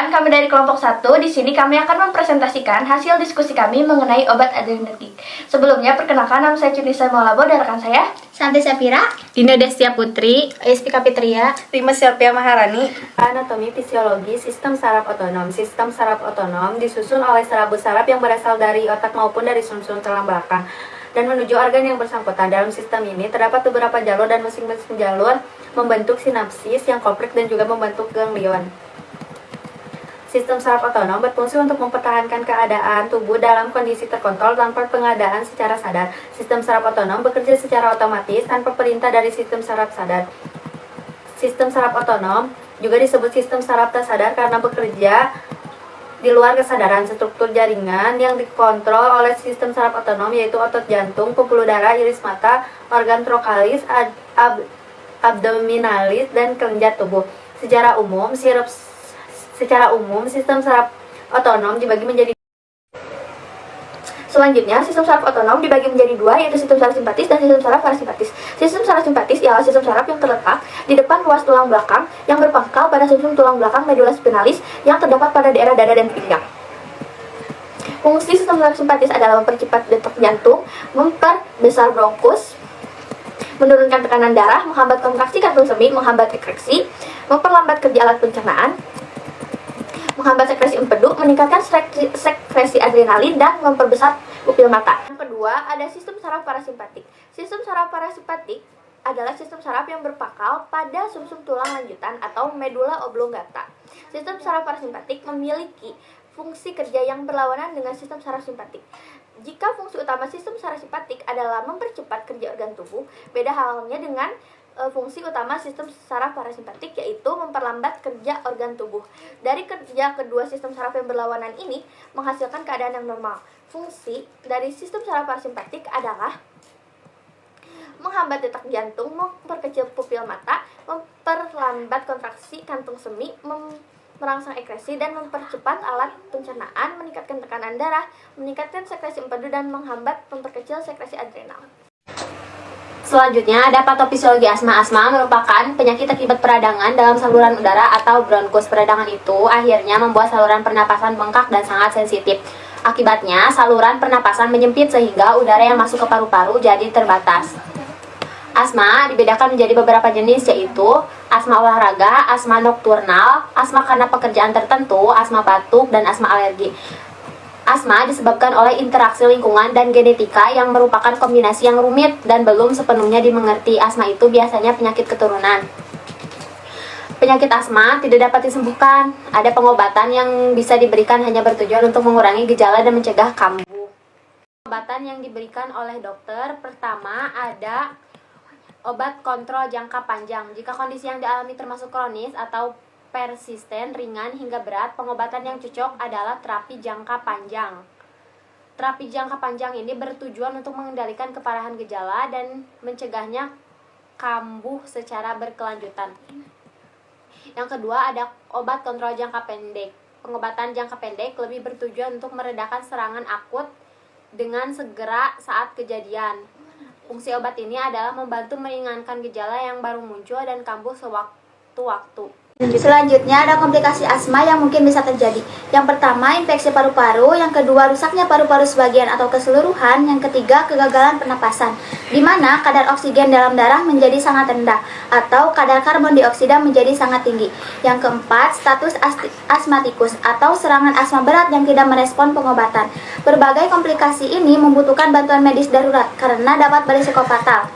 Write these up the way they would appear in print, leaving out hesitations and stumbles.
Perkenalkan, kami dari kelompok 1. Di sini kami akan mempresentasikan hasil diskusi kami mengenai obat adrenergic. Sebelumnya, perkenalkan, nama saya Cunisa Maulabo dan rekan saya Santi Sapira, Dinda Destia Putri, Estika Fitria, Rima Silvia Maharani. Anatomi fisiologi sistem saraf otonom. Sistem saraf otonom disusun oleh serabut saraf yang berasal dari otak maupun dari sumsum tulang belakang dan menuju organ yang bersangkutan. Dalam sistem ini terdapat beberapa jalur dan masing-masing jalur membentuk sinapsis yang kompleks dan juga membentuk ganglion. Sistem saraf otonom berfungsi untuk mempertahankan keadaan tubuh dalam kondisi terkontrol tanpa pengadaan secara sadar. Sistem saraf otonom bekerja secara otomatis tanpa perintah dari sistem saraf sadar. Sistem saraf otonom juga disebut sistem saraf tak sadar karena bekerja di luar kesadaran. Struktur jaringan yang dikontrol oleh sistem saraf otonom yaitu otot jantung, pembuluh darah, iris mata, organ trokalis, abdominalis, dan kelenjar tubuh. Secara umum, sistem saraf otonom dibagi menjadi Selanjutnya, sistem saraf otonom dibagi menjadi dua, yaitu sistem saraf simpatis dan sistem saraf parasimpatis. Sistem saraf simpatis ialah sistem saraf yang terletak di depan ruas tulang belakang yang berpangkal pada sumsum tulang belakang medula spinalis yang terdapat pada daerah dada dan pinggang. Fungsi sistem saraf simpatis adalah mempercepat detak jantung, memperbesar bronkus, menurunkan tekanan darah, menghambat kontraksi kantung semit, menghambat ereksi, memperlambat kerja alat pencernaan, menghambat sekresi empedu, meningkatkan sekresi adrenalin, dan memperbesar pupil mata. Yang kedua, ada sistem saraf parasimpatik. Sistem saraf parasimpatik adalah sistem saraf yang berpangkal pada sumsum tulang lanjutan atau medula oblongata. Sistem saraf parasimpatik memiliki fungsi kerja yang berlawanan dengan sistem saraf simpatik. Jika fungsi utama sistem saraf simpatik adalah mempercepat kerja organ tubuh, beda halnya dengan fungsi utama sistem saraf parasimpatik, yaitu memperlambat kerja organ tubuh. Dari kerja kedua sistem saraf yang berlawanan ini menghasilkan keadaan yang normal. Fungsi dari sistem saraf parasimpatik adalah menghambat detak jantung, memperkecil pupil mata, memperlambat kontraksi kantung semit, merangsang ekresi dan mempercepat alat pencernaan, meningkatkan tekanan darah, meningkatkan sekresi empedu, dan memperkecil sekresi adrenal. Selanjutnya ada patofisiologi asma. Asma merupakan penyakit akibat peradangan dalam saluran udara atau bronkus. Peradangan itu akhirnya membuat saluran pernapasan bengkak dan sangat sensitif. Akibatnya, saluran pernapasan menyempit sehingga udara yang masuk ke paru-paru jadi terbatas. Asma dibedakan menjadi beberapa jenis, yaitu asma olahraga, asma nokturnal, asma karena pekerjaan tertentu, asma batuk, dan asma alergi. Asma disebabkan oleh interaksi lingkungan dan genetika yang merupakan kombinasi yang rumit dan belum sepenuhnya dimengerti. Asma itu biasanya penyakit keturunan. Penyakit asma tidak dapat disembuhkan. Ada pengobatan yang bisa diberikan hanya bertujuan untuk mengurangi gejala dan mencegah kambuh. Pengobatan yang diberikan oleh dokter, pertama ada obat kontrol jangka panjang. Jika kondisi yang dialami termasuk kronis atau persisten, ringan, hingga berat, pengobatan yang cocok adalah terapi jangka panjang. Terapi jangka panjang ini bertujuan untuk mengendalikan keparahan gejala dan mencegahnya kambuh secara berkelanjutan. Yang kedua ada obat kontrol jangka pendek. Pengobatan jangka pendek lebih bertujuan untuk meredakan serangan akut dengan segera saat kejadian. Fungsi obat ini adalah membantu meringankan gejala yang baru muncul dan kambuh sewaktu-waktu. Selanjutnya ada komplikasi asma yang mungkin bisa terjadi. Yang pertama, infeksi paru-paru. Yang kedua, rusaknya paru-paru sebagian atau keseluruhan. Yang ketiga, kegagalan pernapasan, di mana kadar oksigen dalam darah menjadi sangat rendah atau kadar karbon dioksida menjadi sangat tinggi. Yang keempat, status asmatikus atau serangan asma berat yang tidak merespon pengobatan. Berbagai komplikasi ini membutuhkan bantuan medis darurat karena dapat berisiko fatal.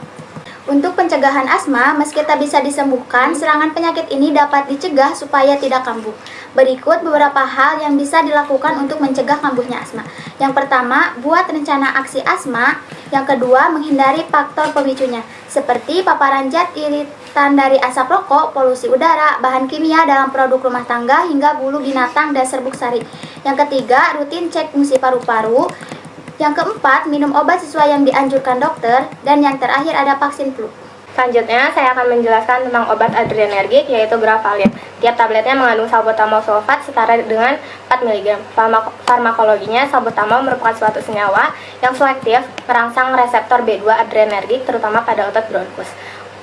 Untuk pencegahan asma, meski tak bisa disembuhkan, serangan penyakit ini dapat dicegah supaya tidak kambuh. Berikut beberapa hal yang bisa dilakukan untuk mencegah kambuhnya asma. Yang pertama, buat rencana aksi asma. Yang kedua, menghindari faktor pemicunya, seperti paparan zat iritan dari asap rokok, polusi udara, bahan kimia dalam produk rumah tangga, hingga bulu binatang dan serbuk sari. Yang ketiga, rutin cek fungsi paru-paru. Yang keempat, minum obat sesuai yang dianjurkan dokter. Dan yang terakhir ada vaksin flu. Selanjutnya, saya akan menjelaskan tentang obat adrenergic, yaitu Graphalin. Tiap tabletnya mengandung salbutamol sulfat setara dengan 4 mg. Farmakologinya, salbutamol merupakan suatu senyawa yang selektif merangsang reseptor B2 adrenergic, terutama pada otot bronkus.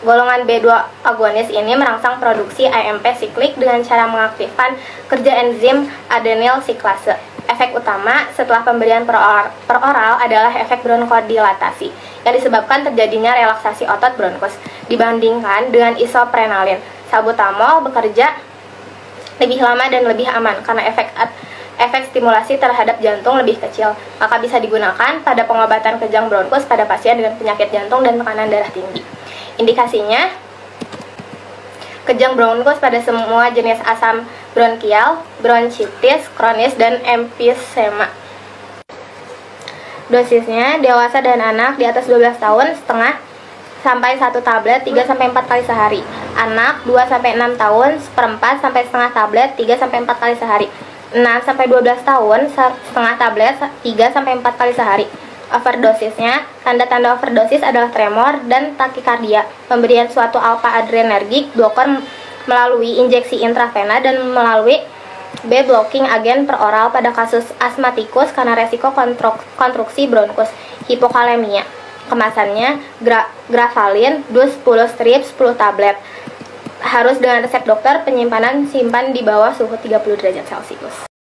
Golongan B2 agonis ini merangsang produksi AMP siklik dengan cara mengaktifkan kerja enzim adenyl siklase. Efek utama setelah pemberian per oral adalah efek bronkodilatasi yang disebabkan terjadinya relaksasi otot bronkos dibandingkan dengan isoprenalin. Salbutamol bekerja lebih lama dan lebih aman karena efek stimulasi terhadap jantung lebih kecil, maka bisa digunakan pada pengobatan kejang bronkos pada pasien dengan penyakit jantung dan tekanan darah tinggi. Indikasinya, kejang bronkos pada semua jenis asam bronkial, bronkitis kronis, dan emfisema. Dosisnya, dewasa dan anak di atas 12 tahun setengah sampai 1 tablet 3-4 kali sehari. Anak 2-6 tahun seperempat sampai setengah tablet 3-4 kali sehari. 6-12 tahun setengah tablet 3-4 kali sehari. Overdosisnya, tanda-tanda overdosis adalah tremor dan takikardia, pemberian suatu alpha adrenergic blocker melalui injeksi intravena dan melalui B-blocking agen per oral pada kasus asmatikus karena resiko konstruksi bronkos, hipokalemia. Kemasannya, Gravalin, dus 10 strip 10 tablet. Harus dengan resep dokter, penyimpanan simpan di bawah suhu 30 derajat Celcius.